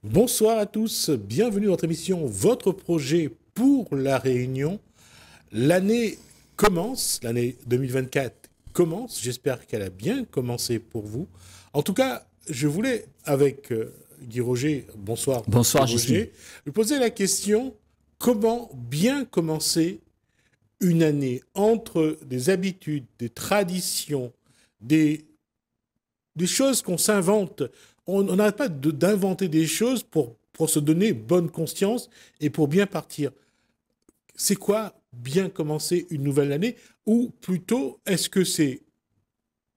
Bonsoir à tous, bienvenue dans votre émission Votre projet pour la Réunion. L'année commence, l'année 2024 commence, j'espère qu'elle a bien commencé pour vous. En tout cas, je voulais, avec Guy Roger, bonsoir Guy Bonsoir, Gismi. Roger, lui poser la question, comment bien commencer une année entre des habitudes, des traditions, des des choses qu'on s'invente. On n'arrête pas d'inventer des choses pour se donner bonne conscience et pour bien partir. C'est quoi bien commencer une nouvelle année? Ou plutôt, est-ce que c'est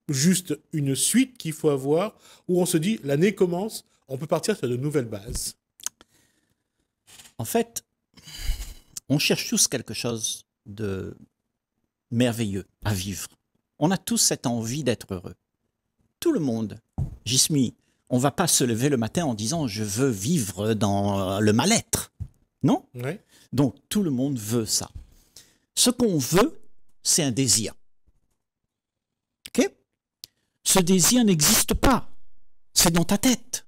juste une suite qu'il faut avoir où on se dit l'année commence, on peut partir sur de nouvelles bases? En fait, on cherche tous quelque chose de merveilleux à vivre. On a tous cette envie d'être heureux. Tout le monde. Gismi, on ne va pas se lever le matin en disant je veux vivre dans le mal-être. Non? Ouais. Donc tout le monde veut ça. Ce qu'on veut, c'est un désir. Ok? Ce désir n'existe pas. C'est dans ta tête.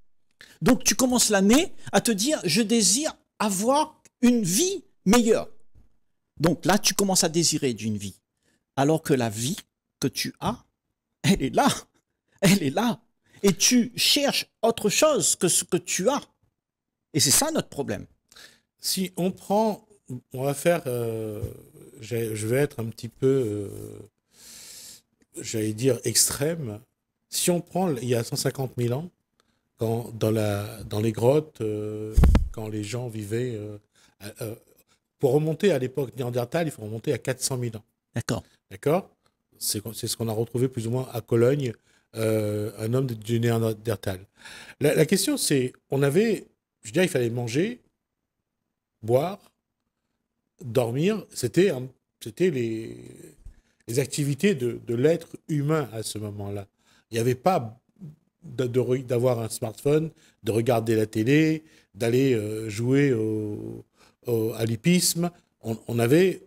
Donc tu commences l'année à te dire je désire avoir une vie meilleure. Donc là, tu commences à désirer d'une vie. Alors que la vie que tu as, elle est là. Elle est là. Et tu cherches autre chose que ce que tu as. Et c'est ça notre problème. Si on prend, on va faire, je vais être un petit peu, j'allais dire extrême. Si on prend il y a 150 000 ans, dans les grottes, quand les gens vivaient. Euh, pour remonter à l'époque néandertale, il faut remonter à 400 000 ans. D'accord. D'accord. C'est ce qu'on a retrouvé plus ou moins à Cologne, un homme du néandertal. La question, c'est, on avait, je dirais, il fallait manger, boire, dormir. C'était les activités de l'être humain à ce moment-là. Il n'y avait pas d'avoir un smartphone, de regarder la télé, d'aller jouer à l'hippisme. On avait,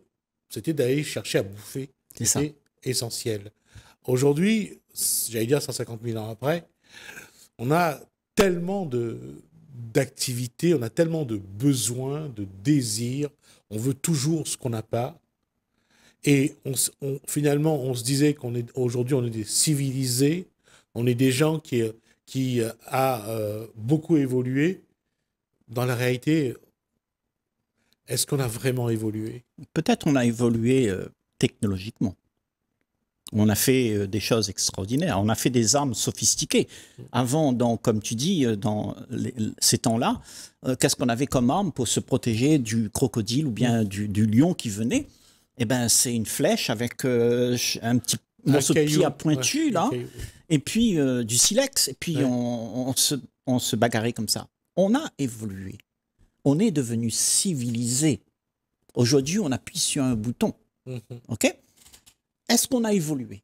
c'était d'aller chercher à bouffer. C'est ça. C'était essentiel. Aujourd'hui, j'allais dire 150 000 ans après, on a tellement d'activités, on a tellement de besoins, de désirs, on veut toujours ce qu'on n'a pas. Et finalement, on se disait qu'aujourd'hui, on est des civilisés, on est des gens qui a beaucoup évolué. Dans la réalité, est-ce qu'on a vraiment évolué? Peut-être on a évolué technologiquement. On a fait des choses extraordinaires. On a fait des armes sophistiquées. Avant, comme tu dis, dans ces temps-là, qu'est-ce qu'on avait comme arme pour se protéger du crocodile ou bien du lion qui venait? Eh ben, c'est une flèche avec un petit morceau de pied à pointu, ouais, là, caillou. et puis du silex, et puis Ouais. on se bagarrait comme ça. On a évolué. On est devenu civilisé. Aujourd'hui, on appuie sur un bouton. Mhm. OK? Est-ce qu'on a évolué?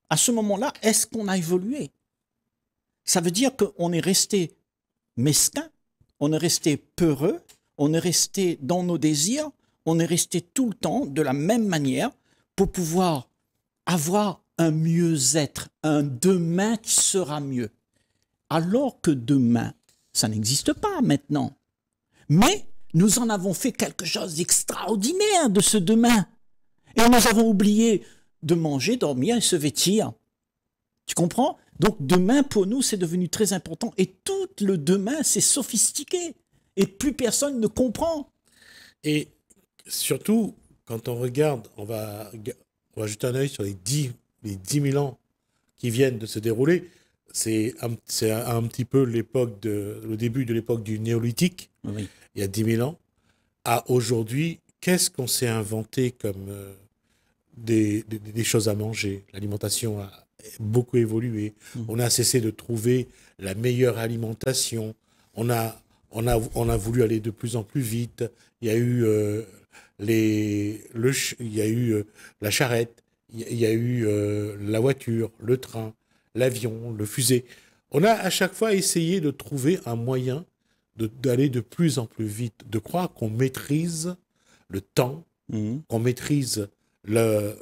À ce moment-là, est-ce qu'on a évolué? Ça veut dire qu'on est resté mesquin, on est resté peureux, on est resté dans nos désirs, on est resté tout le temps de la même manière pour pouvoir avoir un mieux-être, un demain qui sera mieux. Alors que demain, ça n'existe pas maintenant. Mais nous en avons fait quelque chose d'extraordinaire de ce demain. Et nous avons oublié de manger, dormir et se vêtir. Tu comprends? Donc demain, pour nous, c'est devenu très important. Et tout le demain, c'est sophistiqué. Et plus personne ne comprend. Et surtout, quand on regarde, on va jeter un œil sur les 10 000 ans qui viennent de se dérouler. C'est un petit peu le début de l'époque du néolithique, Oui. il y a 10 000 ans, à aujourd'hui. Qu'est-ce qu'on s'est inventé comme des choses à manger? L'alimentation a beaucoup évolué. On a cessé de trouver la meilleure alimentation. On a voulu aller de plus en plus vite. Il y a eu, il y a eu la charrette, il y a eu la voiture, le train, l'avion, le fusée. On a à chaque fois essayé de trouver un moyen d'aller de plus en plus vite, de croire qu'on maîtrise le temps, Mhm. qu'on maîtrise le,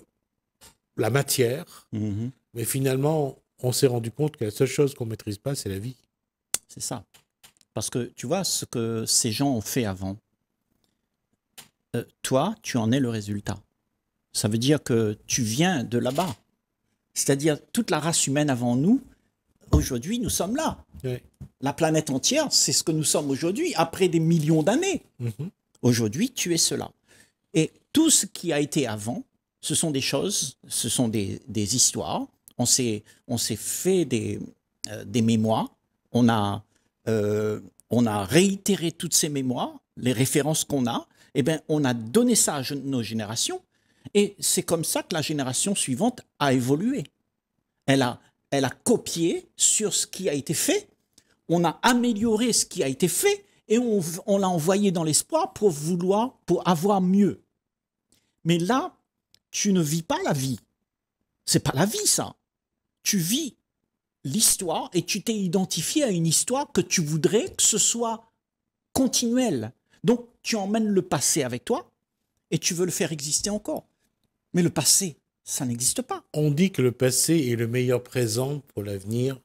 la matière, Mhm. mais finalement, on s'est rendu compte que la seule chose qu'on ne maîtrise pas, c'est la vie. C'est ça. Parce que tu vois ce que ces gens ont fait avant. Toi, tu en es le résultat. Ça veut dire que tu viens de là-bas. C'est-à-dire toute la race humaine avant nous, aujourd'hui, nous sommes là. Ouais. La planète entière, c'est ce que nous sommes aujourd'hui, après des millions d'années. Mhm. Aujourd'hui, tu es cela. Et tout ce qui a été avant, ce sont des choses, ce sont des histoires. On s'est fait des mémoires. On a réitéré toutes ces mémoires, les références qu'on a. Eh bien, on a donné ça à nos générations. Et c'est comme ça que la génération suivante a évolué. Elle a copié sur ce qui a été fait. On a amélioré ce qui a été fait et on l'a envoyé dans l'espoir pour avoir mieux. Mais là, tu ne vis pas la vie. C'est pas la vie, ça. Tu vis l'histoire et tu t'es identifié à une histoire que tu voudrais que ce soit continuel. Donc, tu emmènes le passé avec toi et tu veux le faire exister encore. Mais le passé, ça n'existe pas. On dit que le passé est le meilleur présent pour l'avenir.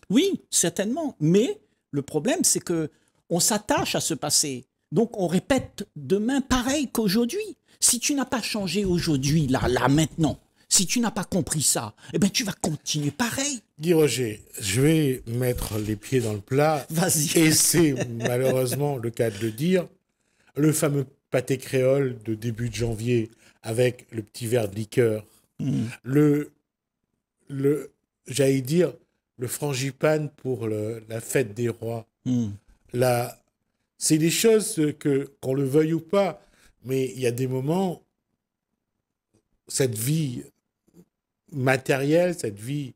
Oui, certainement. Mais le problème, c'est que on s'attache à ce passé. Donc, on répète demain pareil qu'aujourd'hui. Si tu n'as pas changé aujourd'hui, là, maintenant, si tu n'as pas compris ça, eh ben, tu vas continuer pareil. Dis Roger, je vais mettre les pieds dans le plat. Vas-y. Et c'est malheureusement le cas de le dire. Le fameux pâté créole de début de janvier avec le petit verre de liqueur. J'allais dire, le frangipane pour la fête des rois. C'est des choses qu'on le veuille ou pas, mais il y a des moments, cette vie matérielle, cette vie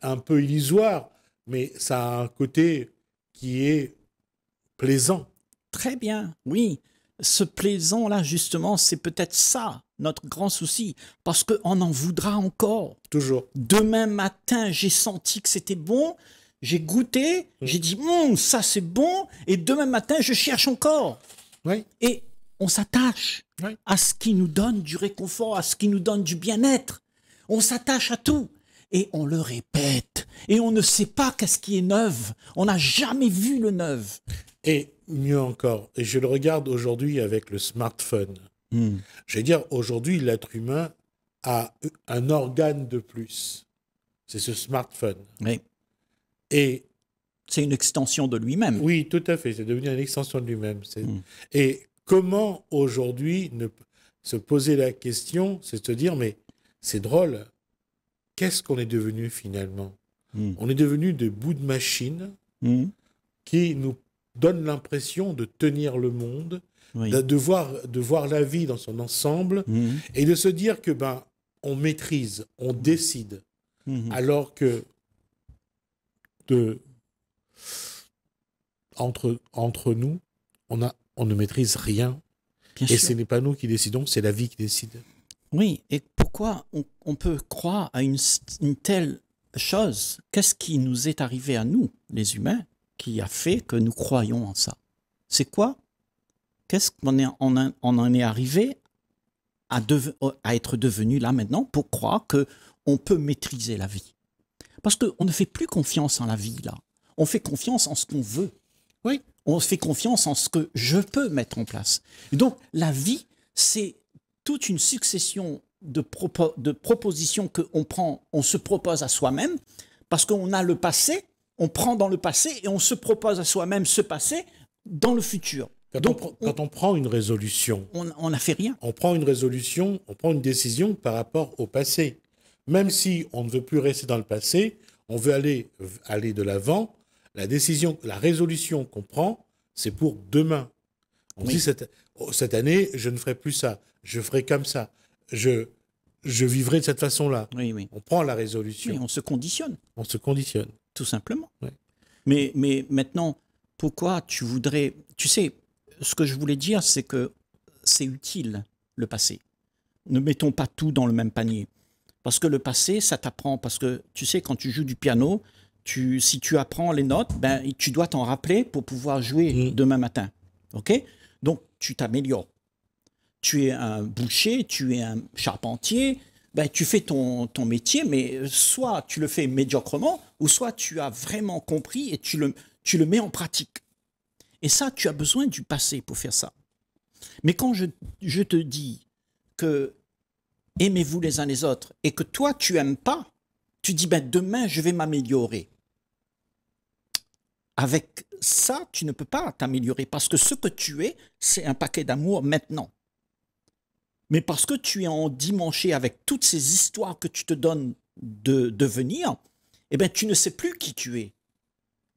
un peu illusoire, mais ça a un côté qui est plaisant. Très bien, oui. Ce plaisant-là, justement, c'est peut-être ça, notre grand souci, parce qu'on en voudra encore. Toujours. Demain matin, j'ai senti que c'était bon, j'ai goûté, j'ai dit, ça c'est bon, et demain matin, je cherche encore. Oui. Et on s'attache à ce qui nous donne du réconfort, à ce qui nous donne du bien-être. On s'attache à tout. Et on le répète. Et on ne sait pas qu'est-ce qui est neuf. On n'a jamais vu le neuf. Et mieux encore, et je le regarde aujourd'hui avec le smartphone. Je veux dire, aujourd'hui, l'être humain a un organe de plus. C'est ce smartphone. Oui. Et c'est une extension de lui-même. Oui, tout à fait. C'est devenu une extension de lui-même. Et comment aujourd'hui se poser la question, c'est se dire, mais c'est drôle, qu'est-ce qu'on est devenu finalement? On est devenu des bouts de machine qui nous donnent l'impression de tenir le monde, de voir la vie dans son ensemble et de se dire que on maîtrise, on décide, alors que entre nous, on ne maîtrise rien. Bien et sûr. ce n'est pas nous qui décidons, c'est la vie qui décide. Oui, et pourquoi on peut croire à une telle chose? Qu'est-ce qui nous est arrivé à nous, les humains, qui a fait que nous croyons en ça? C'est quoi? Qu'est-ce qu'on en est arrivé à être devenu là maintenant pour croire qu'on peut maîtriser la vie? Parce qu'on ne fait plus confiance en la vie, là. On fait confiance en ce qu'on veut. Oui. On fait confiance en ce que je peux mettre en place. Et donc, la vie, c'est toute une succession de propositions qu'on prend, on se propose à soi-même, parce qu'on a le passé, on prend dans le passé et on se propose à soi-même ce passé dans le futur. Quand on prend une résolution, on n'a fait rien. On prend une résolution, on prend une décision par rapport au passé. Même si on ne veut plus rester dans le passé, on veut aller de l'avant. La résolution qu'on prend, c'est pour demain. On dit cette année, je ne ferai plus ça, je ferai comme ça, je vivrai de cette façon-là. Oui. On prend la résolution. Oui, on se conditionne. On se conditionne. Tout simplement. Oui. Mais maintenant, pourquoi tu voudrais... Tu sais, ce que je voulais dire, c'est que c'est utile, le passé. Ne mettons pas tout dans le même panier. Parce que le passé, ça t'apprend. Parce que, tu sais, quand tu joues du piano, si tu apprends les notes, tu dois t'en rappeler pour pouvoir jouer demain matin. OK? Donc, tu t'améliores. Tu es un boucher, tu es un charpentier, tu fais ton métier, mais soit tu le fais médiocrement, ou soit tu as vraiment compris et tu tu le mets en pratique. Et ça, tu as besoin du passé pour faire ça. Mais quand je te dis que aimez-vous les uns les autres et que toi, tu n'aimes pas, tu dis, ben, demain, je vais m'améliorer. Avec ça, tu ne peux pas t'améliorer parce que ce que tu es, c'est un paquet d'amour maintenant. Mais parce que tu es endimanché avec toutes ces histoires que tu te donnes de devenir, eh ben, tu ne sais plus qui tu es.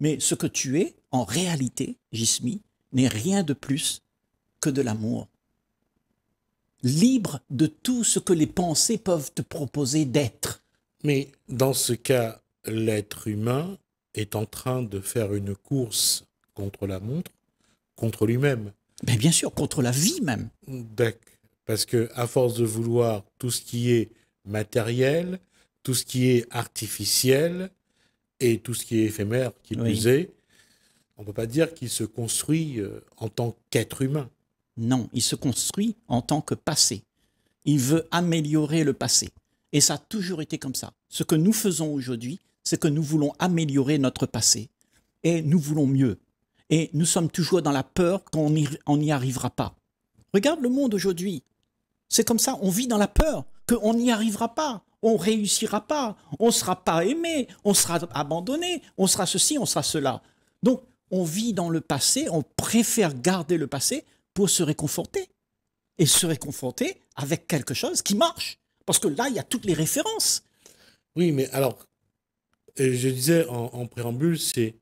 Mais ce que tu es, en réalité, Jismi, n'est rien de plus que de l'amour. Libre de tout ce que les pensées peuvent te proposer d'être. Mais dans ce cas, l'être humain est en train de faire une course contre la montre, contre lui-même. Mais bien sûr, contre la vie même. D'accord. Parce que à force de vouloir tout ce qui est matériel, tout ce qui est artificiel et tout ce qui est éphémère, qui plus est, on ne peut pas dire qu'il se construit en tant qu'être humain. Non, il se construit en tant que passé. Il veut améliorer le passé. Et ça a toujours été comme ça. Ce que nous faisons aujourd'hui, c'est que nous voulons améliorer notre passé. Et nous voulons mieux. Et nous sommes toujours dans la peur qu'on n'y arrivera pas. Regarde le monde aujourd'hui. C'est comme ça, on vit dans la peur qu'on n'y arrivera pas, on ne réussira pas, on ne sera pas aimé, on sera abandonné, on sera ceci, on sera cela. Donc, on vit dans le passé, on préfère garder le passé pour se réconforter. Et se réconforter avec quelque chose qui marche. Parce que là, il y a toutes les références. Oui, mais alors, je disais en préambule, c'est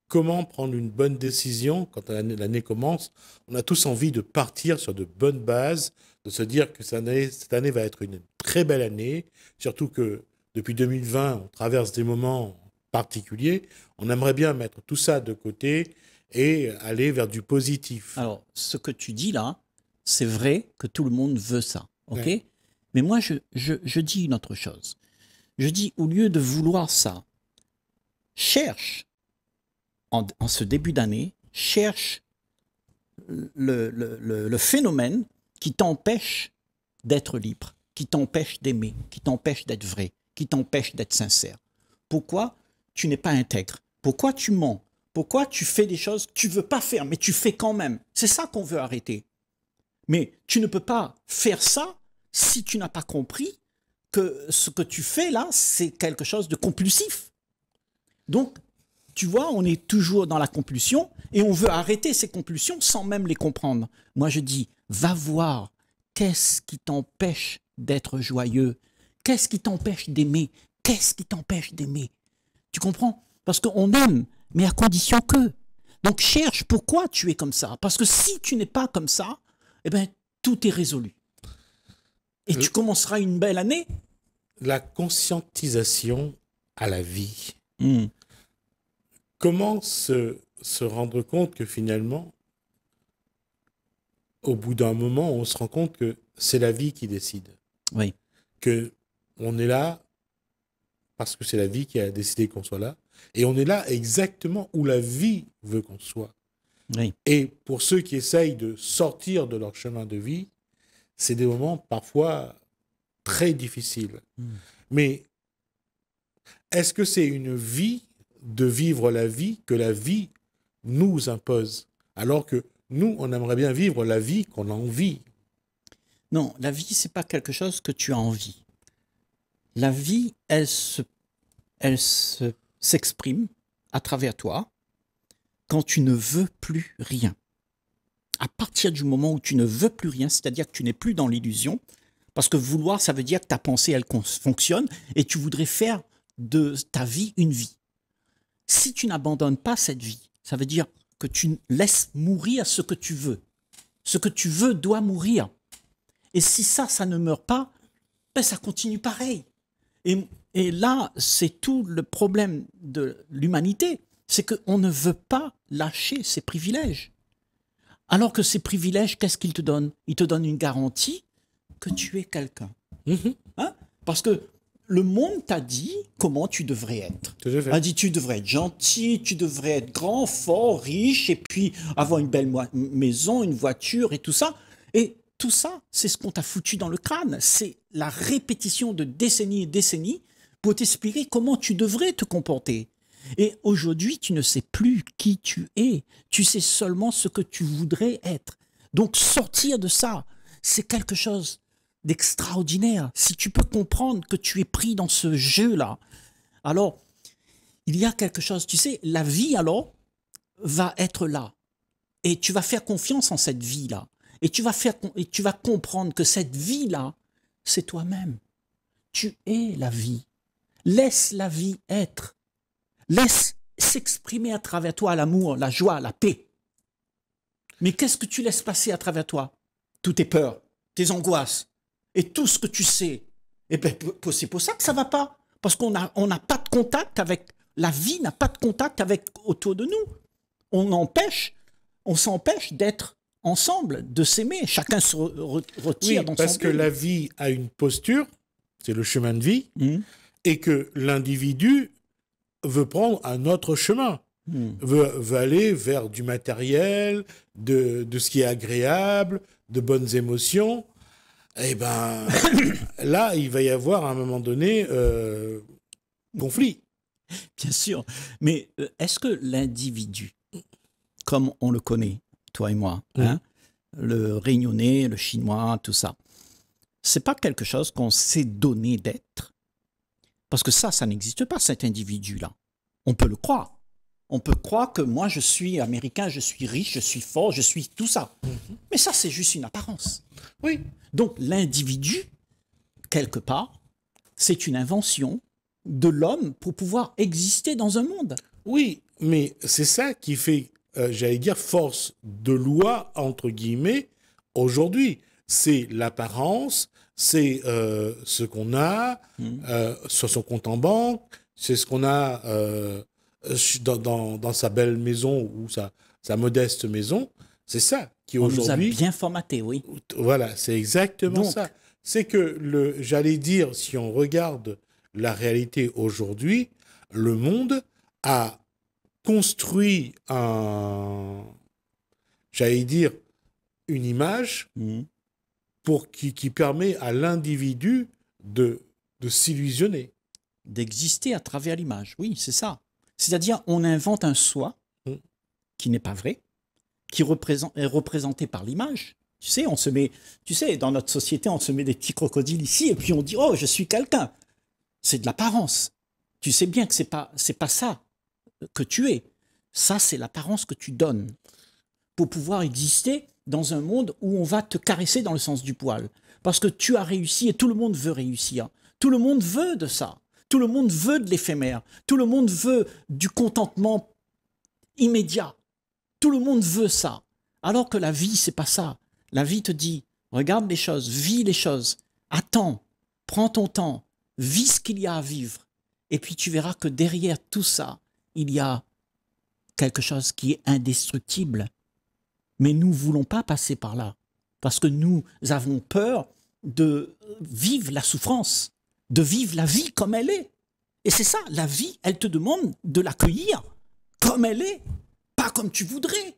comment prendre une bonne décision quand l'année commence. On a tous envie de partir sur de bonnes bases, de se dire que cette année va être une très belle année, surtout que depuis 2020, on traverse des moments particuliers. On aimerait bien mettre tout ça de côté et aller vers du positif. Alors, ce que tu dis là, c'est vrai que tout le monde veut ça, ok? Ouais. Mais moi, je dis une autre chose. Je dis, au lieu de vouloir ça, cherche, en ce début d'année, cherche le phénomène qui t'empêche d'être libre, qui t'empêche d'aimer, qui t'empêche d'être vrai, qui t'empêche d'être sincère. Pourquoi tu n'es pas intègre? Pourquoi tu mens? Pourquoi tu fais des choses que tu ne veux pas faire, mais tu fais quand même? C'est ça qu'on veut arrêter. Mais tu ne peux pas faire ça si tu n'as pas compris que ce que tu fais là, c'est quelque chose de compulsif. Donc, tu vois, on est toujours dans la compulsion et on veut arrêter ces compulsions sans même les comprendre. Moi, je dis, va voir qu'est-ce qui t'empêche d'être joyeux, qu'est-ce qui t'empêche d'aimer, qu'est-ce qui t'empêche d'aimer. Tu comprends? Parce qu'on aime, mais à condition que. Donc, cherche pourquoi tu es comme ça. Parce que si tu n'es pas comme ça, eh bien, tout est résolu. Et tu commenceras une belle année. La conscientisation à la vie. Mmh. Comment se rendre compte que finalement, au bout d'un moment, on se rend compte que c'est la vie qui décide. Oui. Que on est là parce que c'est la vie qui a décidé qu'on soit là. Et on est là exactement où la vie veut qu'on soit. Oui. Et pour ceux qui essayent de sortir de leur chemin de vie, c'est des moments parfois très difficiles. Mais est-ce que c'est une vie de vivre la vie que la vie nous impose? Alors que nous, on aimerait bien vivre la vie qu'on a envie. Non, la vie, c'est pas quelque chose que tu as envie. La vie, elle s'exprime à travers toi quand tu ne veux plus rien. À partir du moment où tu ne veux plus rien, c'est-à-dire que tu n'es plus dans l'illusion, parce que vouloir, ça veut dire que ta pensée, elle fonctionne et tu voudrais faire de ta vie une vie. Si tu n'abandonnes pas cette vie, ça veut dire que tu laisses mourir ce que tu veux. Ce que tu veux doit mourir. Et si ça ne meurt pas, ben ça continue pareil. Et là, c'est tout le problème de l'humanité, c'est qu'on ne veut pas lâcher ses privilèges. Alors que ces privilèges, qu'est-ce qu'ils te donnent? Ils te donnent une garantie que tu es quelqu'un. Hein? Parce que le monde t'a dit comment tu devrais être. Il a dit tu devrais être gentil, tu devrais être grand, fort, riche, et puis avoir une belle maison, une voiture et tout ça. Et tout ça, c'est ce qu'on t'a foutu dans le crâne. C'est la répétition de décennies et décennies pour t'expliquer comment tu devrais te comporter. Et aujourd'hui, tu ne sais plus qui tu es. Tu sais seulement ce que tu voudrais être. Donc sortir de ça, c'est quelque chose d'extraordinaire. Si tu peux comprendre que tu es pris dans ce jeu-là, alors il y a quelque chose, tu sais, la vie alors va être là. Et tu vas faire confiance en cette vie-là. Et tu vas comprendre que cette vie-là, c'est toi-même. Tu es la vie. Laisse la vie être. Laisse s'exprimer à travers toi l'amour, la joie, la paix. Mais qu'est-ce que tu laisses passer à travers toi? Toutes tes peurs, tes angoisses et tout ce que tu sais. Et bien, c'est pour ça que ça ne va pas. Parce qu'on n'a pas de contact avec... La vie n'a pas de contact avec autour de nous. On s'empêche d'être ensemble, de s'aimer. Chacun se retire dans son parce que bulle. la vie a une posture, c'est le chemin de vie, et que l'individu veut prendre un autre chemin, veut aller vers du matériel, de ce qui est agréable, de bonnes émotions. Eh ben, là, il va y avoir à un moment donné conflit. Bien sûr. Mais est-ce que l'individu, comme on le connaît, toi et moi, hein, le Réunionnais, le Chinois, tout ça, c'est pas quelque chose qu'on s'est donné d'être? Parce que ça n'existe pas, cet individu-là. On peut le croire. On peut croire que moi, je suis américain, je suis riche, je suis fort, je suis tout ça. Mais ça, c'est juste une apparence. Oui. Donc, l'individu, quelque part, c'est une invention de l'homme pour pouvoir exister dans un monde. Oui, mais c'est ça qui fait, j'allais dire, force de loi, entre guillemets, aujourd'hui. C'est l'apparence, c'est ce qu'on a sur son compte en banque, c'est ce qu'on a dans sa belle maison ou sa modeste maison. C'est ça qui aujourd'hui... On nous a bien formaté, oui. Voilà, c'est exactement Donc, ça. C'est que, j'allais dire, si on regarde la réalité aujourd'hui, le monde a construit j'allais dire, une image qui permet à l'individu de s'illusionner. D'exister à travers l'image, oui, c'est ça. C'est-à-dire, on invente un soi qui n'est pas vrai, qui est représenté par l'image. Tu sais, dans notre société, on se met des petits crocodiles ici et puis on dit « Oh, je suis quelqu'un ». C'est de l'apparence. Tu sais bien que c'est pas ça que tu es. Ça, c'est l'apparence que tu donnes pour pouvoir exister dans un monde où on va te caresser dans le sens du poil. Parce que tu as réussi et tout le monde veut réussir. Tout le monde veut de ça. Tout le monde veut de l'éphémère. Tout le monde veut du contentement immédiat. Tout le monde veut ça. Alors que la vie, c'est pas ça. La vie te dit, regarde les choses, vis les choses, attends, prends ton temps, vis ce qu'il y a à vivre. Et puis tu verras que derrière tout ça, il y a quelque chose qui est indestructible. Mais nous ne voulons pas passer par là. Parce que nous avons peur de vivre la souffrance, de vivre la vie comme elle est. Et c'est ça, la vie, elle te demande de l'accueillir comme elle est, pas comme tu voudrais.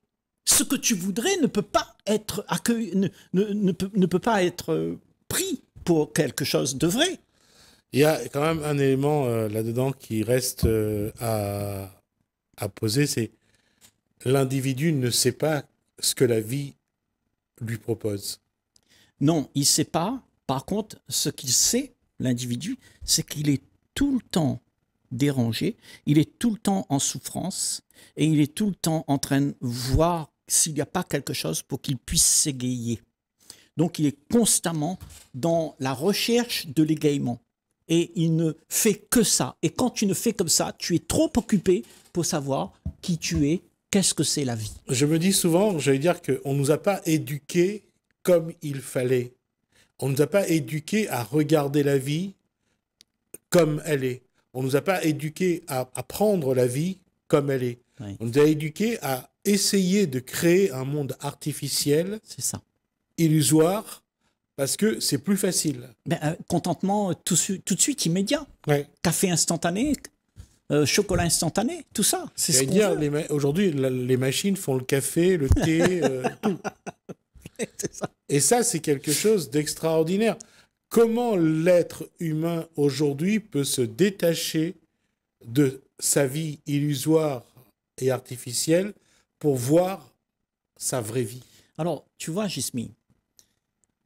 Ce que tu voudrais ne peut pas être accueilli, ne peut pas être pris pour quelque chose de vrai. Il y a quand même un élément là-dedans qui reste à poser, c'est l'individu ne sait pas ce que la vie lui propose. Non, il ne sait pas. Par contre, ce qu'il sait, l'individu, c'est qu'il est tout le temps dérangé, il est tout le temps en souffrance et il est tout le temps en train de voir s'il n'y a pas quelque chose pour qu'il puisse s'égayer. Donc, il est constamment dans la recherche de l'égaiement. Et il ne fait que ça. Et quand tu ne fais comme ça, tu es trop occupé pour savoir qui tu es, qu'est-ce que c'est la vie. Je me dis souvent, j'allais dire qu'on ne nous a pas éduqués comme il fallait. On ne nous a pas éduqués à regarder la vie comme elle est. On ne nous a pas éduqués à prendre la vie comme elle est. Oui. On nous a éduqués à essayer de créer un monde artificiel, c'est ça, illusoire, parce que c'est plus facile. Contentement tout de suite, immédiat. Ouais. Café instantané, chocolat instantané, tout ça. C'est ce qu'on veut. Aujourd'hui, les machines font le café, le thé, tout. C'est ça. Et ça, c'est quelque chose d'extraordinaire. Comment l'être humain aujourd'hui peut se détacher de sa vie illusoire et artificielle pour voir sa vraie vie. Alors, tu vois, Gismi,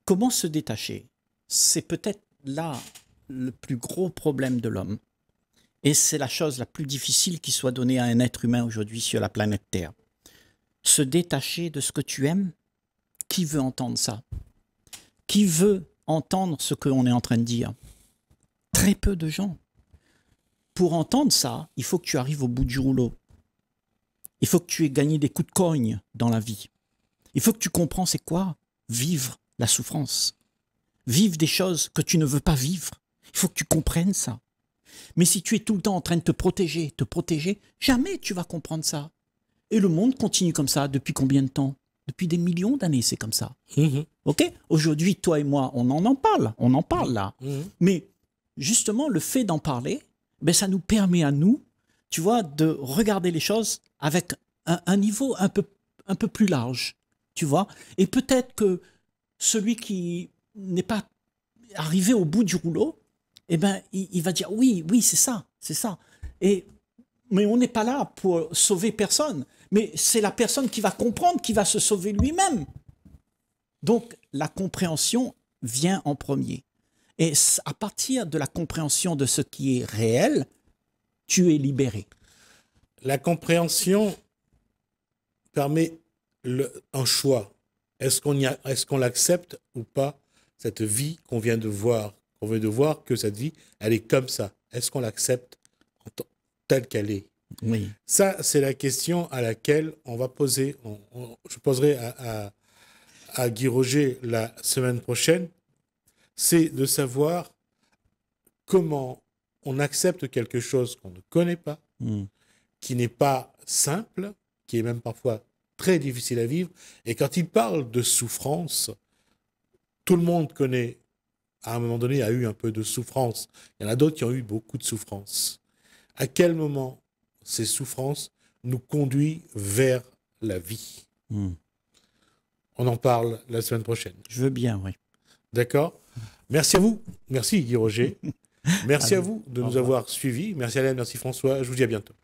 comment se détacher? C'est peut-être là le plus gros problème de l'homme. Et c'est la chose la plus difficile qui soit donnée à un être humain aujourd'hui sur la planète Terre. Se détacher de ce que tu aimes, qui veut entendre ça? Qui veut entendre ce qu'on est en train de dire? Très peu de gens. Pour entendre ça, il faut que tu arrives au bout du rouleau. Il faut que tu aies gagné des coups de cogne dans la vie. Il faut que tu comprends c'est quoi vivre la souffrance. Vivre des choses que tu ne veux pas vivre. Il faut que tu comprennes ça. Mais si tu es tout le temps en train de te protéger, jamais tu vas comprendre ça. Et le monde continue comme ça depuis combien de temps? Depuis des millions d'années, c'est comme ça. Ok? Aujourd'hui, toi et moi, on en parle là. Mais justement, le fait d'en parler, ben, ça nous permet à nous, tu vois, de regarder les choses avec un niveau un peu plus large, tu vois. Et peut-être que celui qui n'est pas arrivé au bout du rouleau, eh ben, il va dire oui, c'est ça, c'est ça. Mais on n'est pas là pour sauver personne. Mais c'est la personne qui va comprendre, qui va se sauver lui-même. Donc, la compréhension vient en premier. Et à partir de la compréhension de ce qui est réel, tu es libéré. La compréhension permet un choix. Est-ce qu'on l'accepte ou pas, cette vie qu'on vient de voir, que cette vie, elle est comme ça. Est-ce qu'on l'accepte telle qu'elle est? Oui. Ça, c'est la question à laquelle on va poser. Je poserai à Guy Roger la semaine prochaine. C'est de savoir comment on accepte quelque chose qu'on ne connaît pas, qui n'est pas simple, qui est même parfois très difficile à vivre. Et quand il parle de souffrance, tout le monde connaît, à un moment donné, a eu un peu de souffrance. Il y en a d'autres qui ont eu beaucoup de souffrance. À quel moment ces souffrances nous conduisent vers la vie? On en parle la semaine prochaine. Je veux bien, oui. D'accord? Merci à vous. Merci Guy Roger. Merci à vous de nous avoir suivis. Merci Alain, merci François. Je vous dis à bientôt.